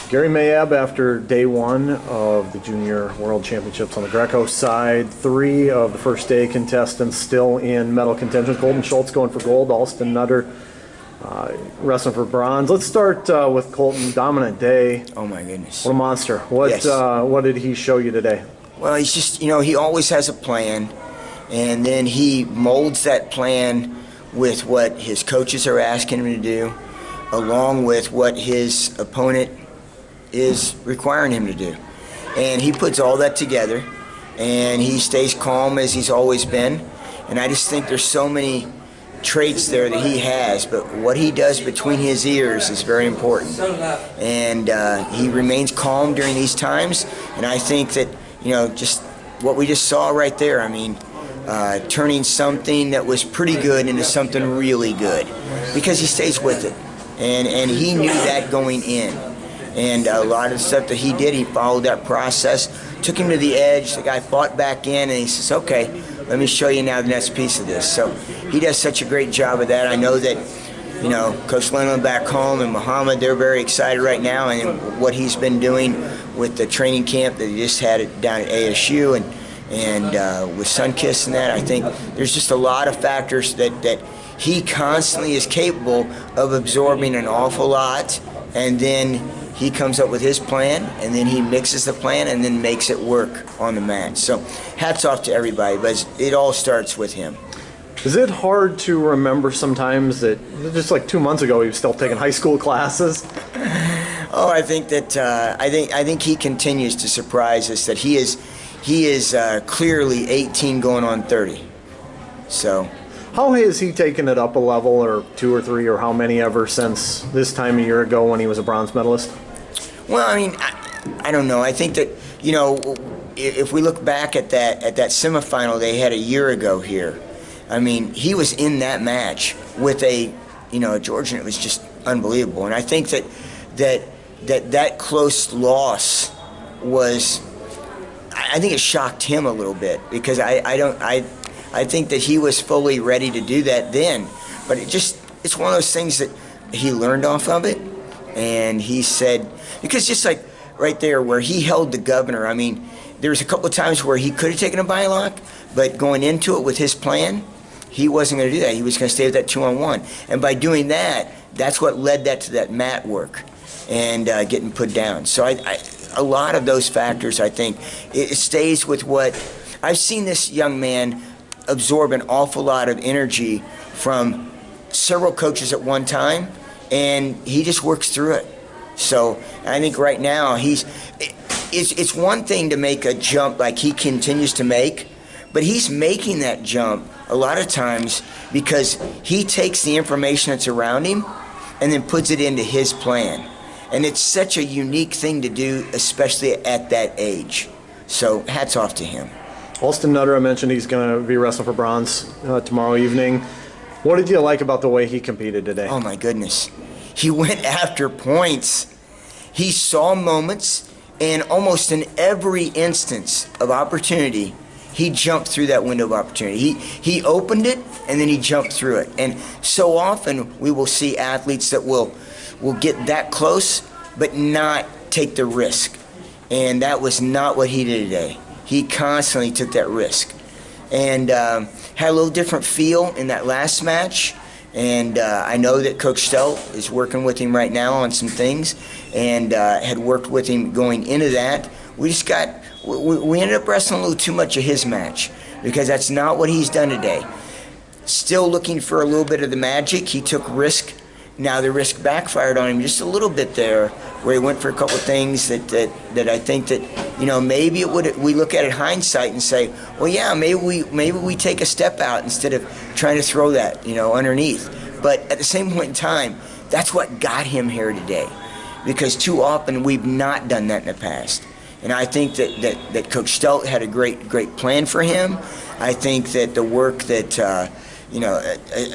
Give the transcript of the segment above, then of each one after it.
Gary Mayabb, after day one of the Junior World Championships on the Greco side, 3 of the first day contestants still in medal contention. Cohlton Schultz going for gold, Alston Nutter wrestling for bronze. Let's start with Cohlton. Dominant day. Oh my goodness. What a monster. What did he show you today? Well, he's just, he always has a plan, and then he molds that plan with what his coaches are asking him to do, along with what his opponent is requiring him to do. And he puts all that together, and he stays calm as he's always been. And I just think there's so many traits there that he has, but what he does between his ears is very important. And he remains calm during these times, and I think that, just what we just saw right there, turning something that was pretty good into something really good, because he stays with it. And he knew that going in. And a lot of the stuff that he did, he followed that process, took him to the edge, the guy fought back in, and he says, okay, let me show you now the next piece of this. So he does such a great job of that. I know that, Coach Lennon back home and Muhammad, they're very excited right now, and what he's been doing with the training camp that he just had down at ASU and with Sunkiss and that. I think there's just a lot of factors that he constantly is capable of absorbing an awful lot, and then he comes up with his plan, and then he mixes the plan and then makes it work on the mat. So hats off to everybody, but it all starts with him. Is it hard to remember sometimes that just like 2 months ago he was still taking high school classes? Oh, I think that I think he continues to surprise us. That he is clearly 18 going on 30. So. How has he taken it up a level, or 2 or 3, or how many ever since this time a year ago when he was a bronze medalist? Well, I don't know. I think that, if we look back at that semifinal they had a year ago here, he was in that match with a Georgian. It was just unbelievable. And I think that close loss was, I think it shocked him a little bit, because I think that he was fully ready to do that then, but it's one of those things that he learned off of it, and he said, because just like right there where he held the governor, there was a couple of times where he could have taken a bylock, but going into it with his plan, he wasn't going to do that. He was going to stay with that 2-on-1, and by doing that, that's what led that to that mat work and getting put down. So a lot of those factors, I think, it stays with what I've seen this young man absorb an awful lot of energy from several coaches at one time, and he just works through it. So I think right now it's one thing to make a jump like he continues to make, but he's making that jump a lot of times because he takes the information that's around him and then puts it into his plan. And it's such a unique thing to do, especially at that age. So hats off to him. Alston Nutter, I mentioned he's going to be wrestling for bronze tomorrow evening. What did you like about the way he competed today? Oh, my goodness. He went after points. He saw moments, and almost in every instance of opportunity, he jumped through that window of opportunity. He opened it, and then he jumped through it. And so often we will see athletes that will get that close but not take the risk. And that was not what he did today. He constantly took that risk, and had a little different feel in that last match. And I know that Coach Schultz is working with him right now on some things, and had worked with him going into that. We ended up wrestling a little too much of his match, because that's not what he's done today. Still looking for a little bit of the magic. He took risk. Now the risk backfired on him just a little bit there, where he went for a couple of things that I think that maybe it would. We look at it hindsight and say, well, yeah, maybe we take a step out instead of trying to throw that underneath. But at the same point in time, that's what got him here today, because too often we've not done that in the past. And I think that Coach Schultz had a great plan for him. I think that the work that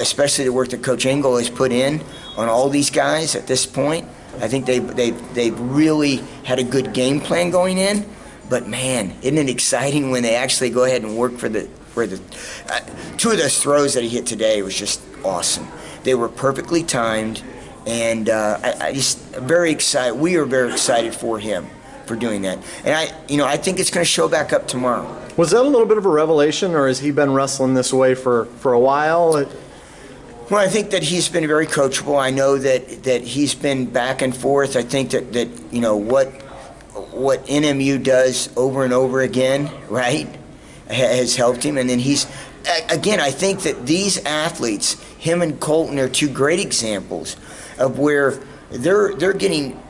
especially the work that Coach Engel has put in on all these guys at this point, I think they've really had a good game plan going in. But man, isn't it exciting when they actually go ahead and work for the 2 of those throws that he hit today was just awesome. They were perfectly timed, And I just very excited. We are very excited for him for doing that. And I think it's going to show back up tomorrow. Was that a little bit of a revelation, or has he been wrestling this way for a while? Well, I think that he's been very coachable. I know that he's been back and forth. I think that what NMU does over and over again, right, has helped him. And then I think that these athletes, him and Cohlton, are two great examples of where they're getting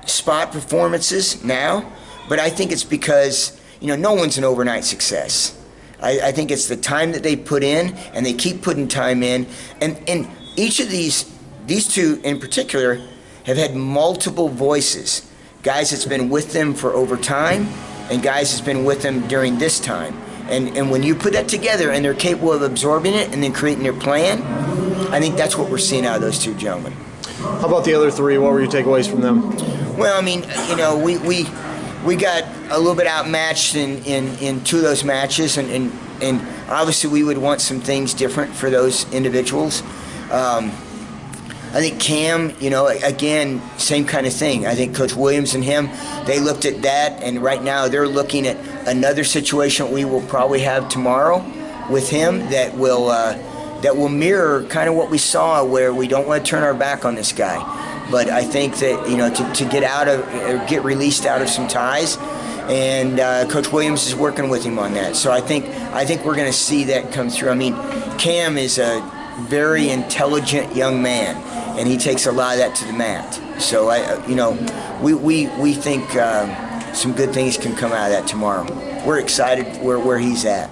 spot performances now, but I think it's because, no one's an overnight success. I think it's the time that they put in, and they keep putting time in. And each of these two in particular have had multiple voices. Guys that's been with them for over time, and guys that's been with them during this time. And when you put that together and they're capable of absorbing it and then creating their plan, I think that's what we're seeing out of those two gentlemen. How about the other three? What were your takeaways from them? Well, I mean, we got a little bit outmatched in two of those matches, and obviously we would want some things different for those individuals. I think Cam, again, same kind of thing. I think Coach Williams and him, they looked at that, and right now they're looking at another situation we will probably have tomorrow with him that will mirror kind of what we saw, where we don't want to turn our back on this guy. But I think that, to get released out of some ties, and Coach Williams is working with him on that. So I think we're going to see that come through. I mean, Cam is a very intelligent young man, and he takes a lot of that to the mat. So we think some good things can come out of that tomorrow. We're excited where he's at.